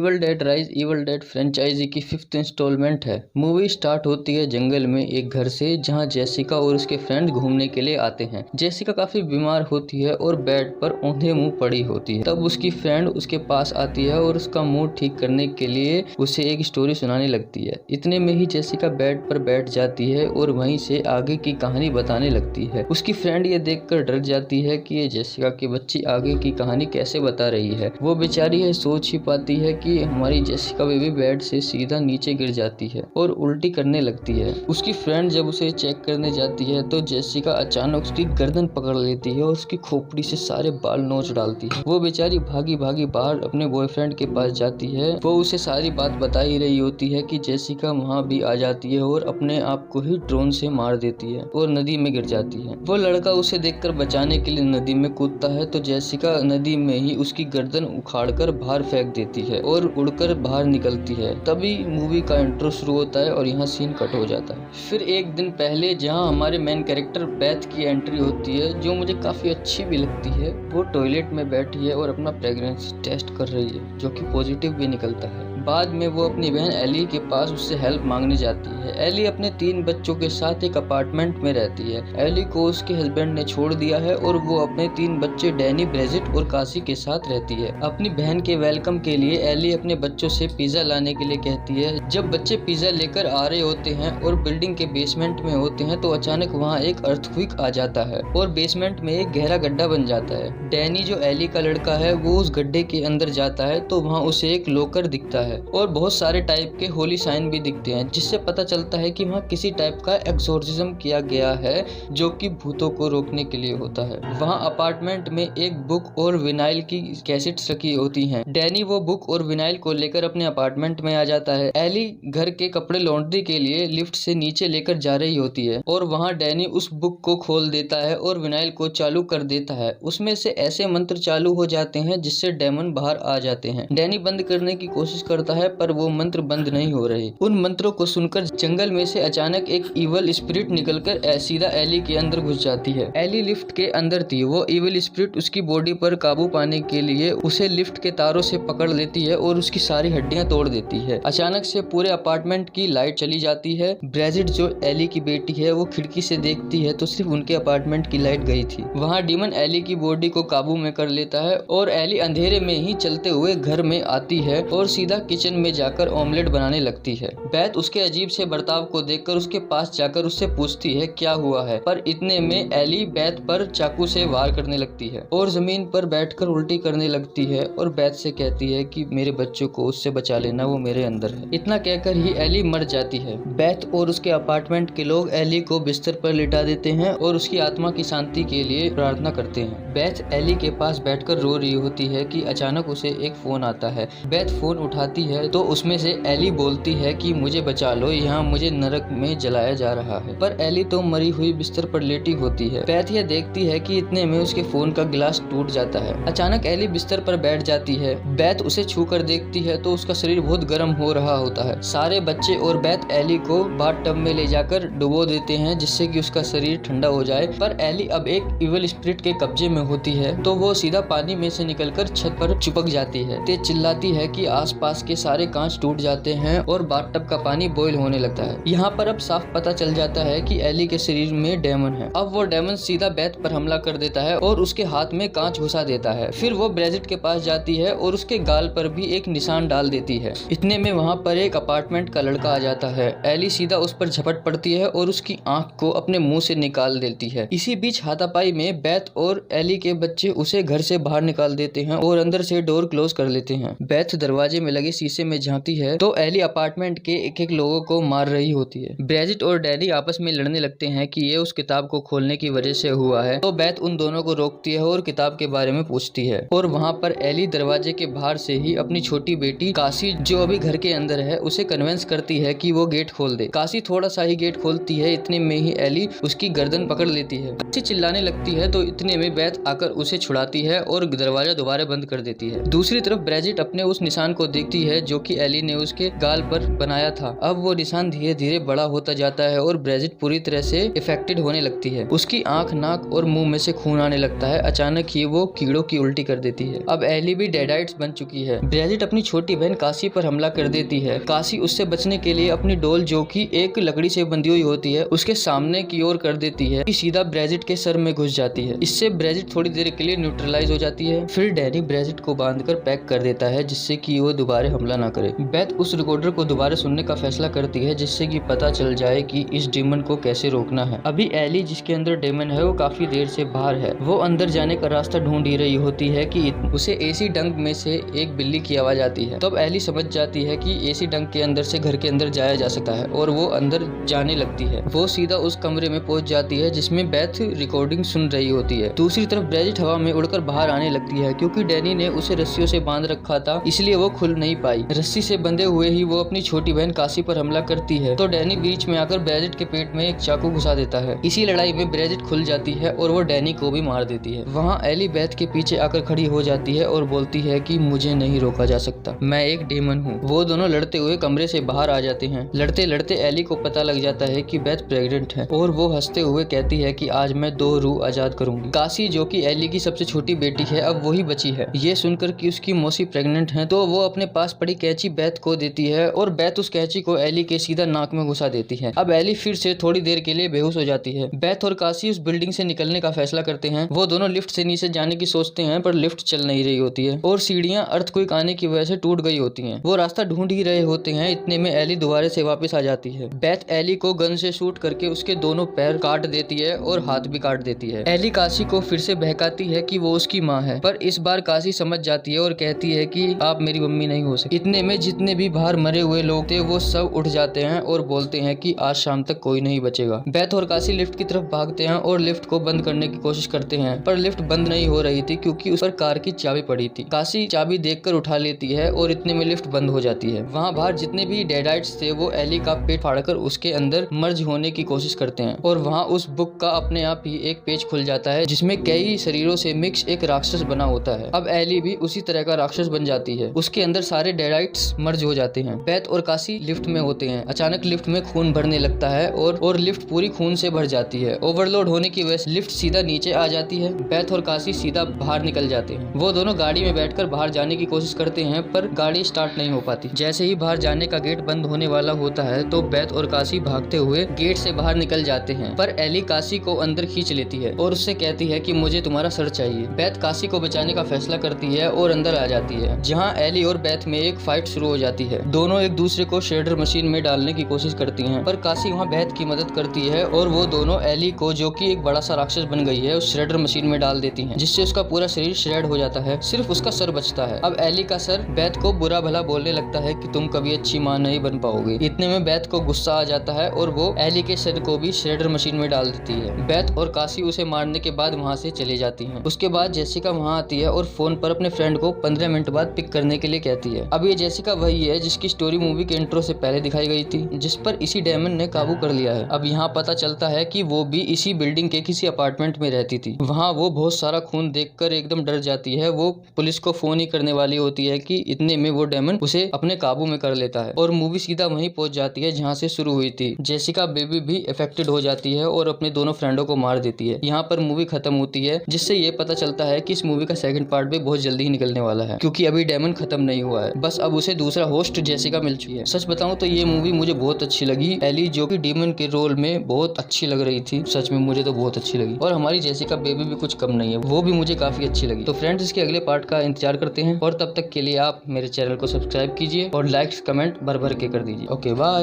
Evil dead rise evil dead franchise की 5th instalment है। Movie start होती है जंगल में एक घर से, जहां जेसिका और उसके फ्रेंड घूमने के लिए आते हैं। जेसिका काफी बीमार होती है और बेड पर औंधे मुंह पड़ी होती है। तब उसकी फ्रेंड उसके पास आती है और उसका मूड ठीक करने के लिए उसे एक स्टोरी सुनाने लगती है। इतने में ही जेसिका बेड पर बैठ जाती है और वहीं से आगे की कहानी बताने लगती है। उसकी फ्रेंड ये देखकर डर जाती है कि ये जेसिका की बच्ची आगे की कहानी कैसे बता रही है। वो बेचारी ये सोच ही पाती है कि हमारी जेसिका बेबी बेड से सीधा नीचे गिर जाती है और उल्टी करने लगती है। उसकी फ्रेंड जब उसे चेक करने जाती है तो जेसिका अचानक उसकी गर्दन पकड़ लेती है और उसकी खोपड़ी से सारे बाल नोच डालती है। वो बेचारी भागी भागी बाहर अपने बॉयफ्रेंड के पास जाती है। वो उसे सारी बात बता ही रही होती है कि जेसिका वहाँ भी आ जाती है और अपने आप को ही ड्रोन से मार देती है और नदी में गिर जाती है। वो लड़का उसे देखकर बचाने के लिए नदी में कूदता है तो जेसिका नदी में ही उसकी गर्दन उखाड़कर बाहर फेंक देती है और उड़कर बाहर निकलती है। तभी मूवी का इंट्रो शुरू होता है और यहाँ सीन कट हो जाता है। फिर एक दिन पहले जहाँ हमारे मेन कैरेक्टर बेथ की एंट्री होती है, जो मुझे काफी अच्छी भी लगती है। वो टॉयलेट में बैठी है और अपना प्रेगनेंसी टेस्ट कर रही है, जो कि पॉजिटिव भी निकलता है। बाद में वो अपनी बहन एली के पास उससे हेल्प मांगने जाती है। एली अपने 3 बच्चों के साथ एक अपार्टमेंट में रहती है। एली को उसके हस्बैंड ने छोड़ दिया है और वो अपने 3 बच्चे डैनी, ब्रेजिट और कासी के साथ रहती है। अपनी बहन के वेलकम के लिए एली अपने बच्चों से पिज्जा लाने के लिए कहती है। जब बच्चे पिज्जा लेकर आ रहे होते हैं और बिल्डिंग के बेसमेंट में होते हैं तो अचानक वहाँ एक अर्थक्वेक आ जाता है और बेसमेंट में एक गहरा गड्ढा बन जाता है। डैनी जो एली का लड़का है वो उस गड्ढे के अंदर जाता है तो वहाँ उसे एक लॉकर दिखता है और बहुत सारे टाइप के होली साइन भी दिखते हैं, जिससे पता चलता है कि वहाँ किसी टाइप का एक्सोर्सिज्म किया गया है जो कि भूतों को रोकने के लिए होता है। वहाँ अपार्टमेंट में एक बुक और विनाइल की कैसेट्स रखी होती हैं। डैनी वो बुक और विनाइल को लेकर अपने अपार्टमेंट में आ जाता है। एली घर के कपड़े लॉन्ड्री के लिए लिफ्ट से नीचे लेकर जा रही होती है और वहाँ डैनी उस बुक को खोल देता है और विनाइल को चालू कर देता है। उसमें से ऐसे मंत्र चालू हो जाते हैं जिससे डेमन बाहर आ जाते हैं। डैनी बंद करने की कोशिश करता है पर वो मंत्र बंद नहीं हो रहे। उन मंत्रों को सुनकर जंगल में से अचानक एक इवल स्पिरिट निकलकर सीधा एली के अंदर घुस जाती है। एली लिफ्ट के अंदर थी। वो इवल स्पिरिट उसकी बॉडी पर काबू पाने के लिए उसे लिफ्ट के तारों से पकड़ लेती है और उसकी सारी हड्डियां तोड़ देती है। अचानक से पूरे अपार्टमेंट की लाइट चली जाती है। ब्रेजिट जो एली की बेटी है वो खिड़की से देखती है तो सिर्फ उनके अपार्टमेंट की लाइट गई थी। वहाँ डीमन एली की बॉडी को काबू में कर लेता है और एली अंधेरे में ही चलते हुए घर में आती है और सीधा किचन में जाकर ऑमलेट बनाने लगती है। बेथ उसके अजीब से बर्ताव को देखकर उसके पास जाकर उससे पूछती है क्या हुआ है, पर इतने में एली बेथ पर चाकू से वार करने लगती है और जमीन पर बैठकर उल्टी करने लगती है और बेथ से कहती है कि मेरे बच्चों को उससे बचा लेना, वो मेरे अंदर है। इतना कहकर ही एली मर जाती है। बेथ और उसके अपार्टमेंट के लोग एली को बिस्तर पर लिटा देते हैं और उसकी आत्मा की शांति के लिए प्रार्थना करते हैं। बेथ एली के पास बैठकर रो रही होती है कि अचानक उसे एक फोन आता है। बेथ फोन उठाती है तो उसमें से एली बोलती है कि मुझे बचा लो, यहाँ मुझे नरक में जलाया जा रहा है। पर एली तो मरी हुई बिस्तर पर लेटी होती है। बेथ यह देखती है कि इतने में उसके फोन का गिलास टूट जाता है। अचानक एली बिस्तर पर बैठ जाती है। बेथ उसे छू कर देखती है तो उसका शरीर बहुत गर्म हो रहा होता है। सारे बच्चे और बेथ एली को बाथ टब में ले जाकर डुबो देते हैं जिससे कि उसका शरीर ठंडा हो जाए। पर एली अब एक इविल स्पिरिट के कब्जे में होती है तो वो सीधा पानी में से निकलकर छत पर चिपक जाती है। तेज चिल्लाती है कि आसपास के सारे कांच टूट जाते हैं और बाथटब का पानी बॉईल होने लगता है। यहाँ पर अब साफ पता चल जाता है कि एली के शरीर में डेमन है। अब वो डेमन सीधा बेथ पर हमला कर देता है और उसके हाथ में कांच घुसा देता है। फिर वो ब्रेजिट के पास जाती है और उसके गाल पर भी एक निशान डाल देती है। इतने में वहाँ पर एक अपार्टमेंट का लड़का आ जाता है। एली सीधा उस पर झपट पड़ती है और उसकी आंख को अपने मुंह से निकाल देती है। इसी बीच हाथापाई में बेथ और एली के बच्चे उसे घर से बाहर निकाल देते हैं और अंदर से डोर क्लोज कर लेते हैं। बेथ दरवाजे में लगे शीशे में झांकती है तो एली अपार्टमेंट के एक एक लोगों को मार रही होती है। ब्रेजिट और डैनी आपस में लड़ने लगते हैं कि ये उस किताब को खोलने की वजह से हुआ है तो बेथ उन दोनों को रोकती है और किताब के बारे में पूछती है। और वहाँ पर एली दरवाजे के बाहर से ही अपनी छोटी बेटी कासी जो अभी घर के अंदर है उसे कन्विंस करती है कि वो गेट खोल दे। कासी थोड़ा सा ही गेट खोलती है। इतने में ही एली उसकी गर्दन पकड़ लेती है। कासी चिल्लाने लगती है तो इतने में बेथ आकर उसे छुड़ाती है और दरवाजा दोबारा बंद कर देती है। दूसरी तरफ ब्रेजिट अपने उस निशान को देखती है जो कि एली ने उसके गाल पर बनाया था। अब वो निशान धीरे धीरे बड़ा होता जाता है और ब्रेजिट पूरी तरह से इफेक्टेड होने लगती है। उसकी आंख, नाक और मुंह में से खून आने लगता है। अचानक ही वो कीड़ों की उल्टी कर देती है। अब एली भी डेडाइट्स बन चुकी है। ब्रेजिट अपनी छोटी बहन कासी पर हमला कर देती है। कासी उससे बचने के लिए अपनी डोल, जो कि एक लकड़ी से बंधी हुई होती है, उसके सामने की ओर कर देती है कि सीधा ब्रेजिट के सर में घुस जाती है। इससे ब्रेजिट थोड़ी देर के लिए न्यूट्रलाइज हो जाती है। फिर डैनी ब्रेजिट को बांधकर पैक कर देता है जिससे कि वो दोबारा हमला ना करे। बेथ उस रिकॉर्डर को दोबारा सुनने का फैसला करती है जिससे कि पता चल जाए कि इस डेमन को कैसे रोकना है। अभी एली, जिसके अंदर डेमन है, वो काफी देर से बाहर है। वो अंदर जाने का रास्ता ढूंढ ही रही होती है कि उसे एसी डंक में से एक बिल्ली की आवाज आती है। तब एली समझ जाती है कि एसी डंक के अंदर से घर के अंदर जाया जा सकता है और वो अंदर जाने लगती है। वो सीधा उस कमरे में पहुंच जाती है जिसमें बेथ रिकॉर्डिंग सुन रही होती है। दूसरी तरफ ब्रेजिट हवा में उड़कर बाहर आने लगती है। क्योंकि डैनी ने उसे रस्सियों से बांध रखा था, इसलिए वो खुल नहीं पाई। रस्सी से बंधे हुए ही वो अपनी छोटी बहन कासी पर हमला करती है, तो डैनी बीच में आकर ब्रेजिट के पेट में एक चाकू घुसा देता है। इसी लड़ाई में ब्रेजिट खुल जाती है और वो डैनी को भी मार देती है। वहाँ एली बेथ के पीछे आकर खड़ी हो जाती है और बोलती है कि मुझे नहीं रोका जा सकता, मैं एक डेमन हूँ। वो दोनों लड़ते हुए कमरे से बाहर आ जाते हैं। लड़ते लड़ते एली को पता लग जाता है कि बेथ प्रेग्नेंट है और वो हंसते हुए कहती है कि आज मैं 2 रूह आजाद करूंगी। कासी, जो कि एली की सबसे छोटी बेटी है, अब वही बची है। ये सुनकर कि उसकी मौसी प्रेग्नेंट है, तो वो अपने पास पड़ी कैंची बेथ को देती है और बेथ उस कैंची को एली के सीधा नाक में घुसा देती है। अब एली फिर से थोड़ी देर के लिए बेहोश हो जाती है। बेथ और कासी उस बिल्डिंग से निकलने का फैसला करते हैं। वो दोनों लिफ्ट से नीचे जाने की सोचते हैं, पर लिफ्ट चल नहीं रही होती है और सीढ़ियां अर्थक्वेक आने की वजह से टूट गई होती हैं। वो रास्ता ढूंढ ही रहे होते हैं, इतने में एली दोबारा से वापस आ जाती है। बेथ एली को गन से शूट करके उसके दोनों पैर काट देती है और हाथ भी काट देती है। एली कासी को फिर से बहकाती है कि वो उसकी माँ है, पर इस बार कासी समझ जाती है और कहती है कि आप मेरी मम्मी नहीं हो सकती। इतने में जितने भी बाहर मरे हुए लोग थे वो सब उठ जाते हैं और बोलते हैं कि आज शाम तक कोई नहीं बचेगा। बेथ और कासी लिफ्ट की तरफ भागते हैं और लिफ्ट को बंद करने की कोशिश करते हैं, पर लिफ्ट बंद नहीं हो रही थी क्योंकि उस पर कार की चाबी पड़ी थी। कासी चाबी देखकर उठा लेती है और इतने में लिफ्ट बंद हो जाती है। वहाँ बाहर जितने भी डेडाइट्स थे वो एली का पेट फाड़कर उसके अंदर मर्ज होने की कोशिश करते हैं और वहाँ उस बुक का अपने आप ही एक पेज खुल जाता है जिसमें कई शरीरों से मिक्स एक राक्षस बना होता है। अब एली भी उसी तरह का राक्षस बन जाती है। उसके अंदर सारे डेडाइट्स मर्ज हो जाते हैं। बेथ और कासी लिफ्ट में होते हैं। अचानक लिफ्ट में खून भरने लगता है और लिफ्ट पूरी खून से भर जाती है। ओवरलोड होने की वजह से लिफ्ट सीधा नीचे आ जाती है। बेथ और कासी सीधा बाहर निकल जाते हैं। वो दोनों गाड़ी में बैठकर बाहर जाने की कोशिश करते हैं, पर गाड़ी स्टार्ट नहीं हो पाती। जैसे ही बाहर जाने का गेट बंद होने वाला होता है तो बेथ और कासी भागते हुए गेट से बाहर निकल जाते हैं, पर एली कासी को अंदर खींच लेती है और उससे कहती है कि मुझे तुम्हारा सर चाहिए। बेथ कासी को बचाने का फैसला करती है और अंदर आ जाती है, जहाँ एली और बेथ में एक फाइट शुरू हो जाती है। दोनों एक दूसरे को श्रेडर मशीन में डालने की कोशिश करती हैं, पर कासी वहाँ बेथ की मदद करती है और वो दोनों एली को, जो कि एक बड़ा सा राक्षस बन गई है, उस श्रेडर मशीन में डाल देती हैं, जिससे उसका पूरा शरीर श्रेड हो जाता है, सिर्फ उसका सर बचता है। अब एली का सर बेथ को बुरा भला बोलने लगता है कि तुम कभी अच्छी माँ नहीं बन पाओगे। इतने में बेथ को गुस्सा आ जाता है और वो एली के सर को भी श्रेडर मशीन में डाल देती है। बेथ और कासी उसे मारने के बाद वहाँ से चली जाती हैं। उसके बाद जेसिका वहाँ आती है और फोन पर अपने फ्रेंड को 15 मिनट बाद पिक करने के लिए कहती है। अब ये जेसिका वही है जिसकी स्टोरी मूवी के इंट्रो से पहले दिखाई गई थी, जिस पर इसी डेमन ने काबू कर लिया है। अब यहाँ पता चलता है कि वो भी इसी बिल्डिंग के किसी अपार्टमेंट में रहती थी। वहाँ वो बहुत सारा खून देखकर एकदम डर जाती है। वो पुलिस को फोन ही करने वाली होती है कि इतने में वो डेमन उसे अपने काबू में कर लेता है और मूवी सीधा वहीं पहुंच जाती है जहाँ से शुरू हुई थी। जेसिका बेबी भी अफेक्टेड हो जाती है और अपने दोनों फ्रेंडों को मार देती है। यहाँ पर मूवी खत्म होती है, जिससे ये पता चलता है कि इस मूवी का सेकंड पार्ट भी बहुत जल्दी ही निकलने वाला है, क्योंकि अभी डेमन खत्म नहीं हुआ है, बस अब उसे दूसरा होस्ट जेसिका मिल चुकी है। सच बताऊं तो ये मूवी मुझे बहुत अच्छी लगी। एली, जो कि डेमन के रोल में बहुत अच्छी लग रही थी, सच में मुझे तो बहुत अच्छी लगी। और हमारी जेसिका बेबी भी कुछ कम नहीं है, वो भी मुझे काफी अच्छी लगी। तो फ्रेंड्स, इसके अगले पार्ट का इंतजार करते हैं और तब तक के लिए आप मेरे चैनल को सब्सक्राइब कीजिए और लाइक्स कमेंट भर भर के कर दीजिए। Okay, bye.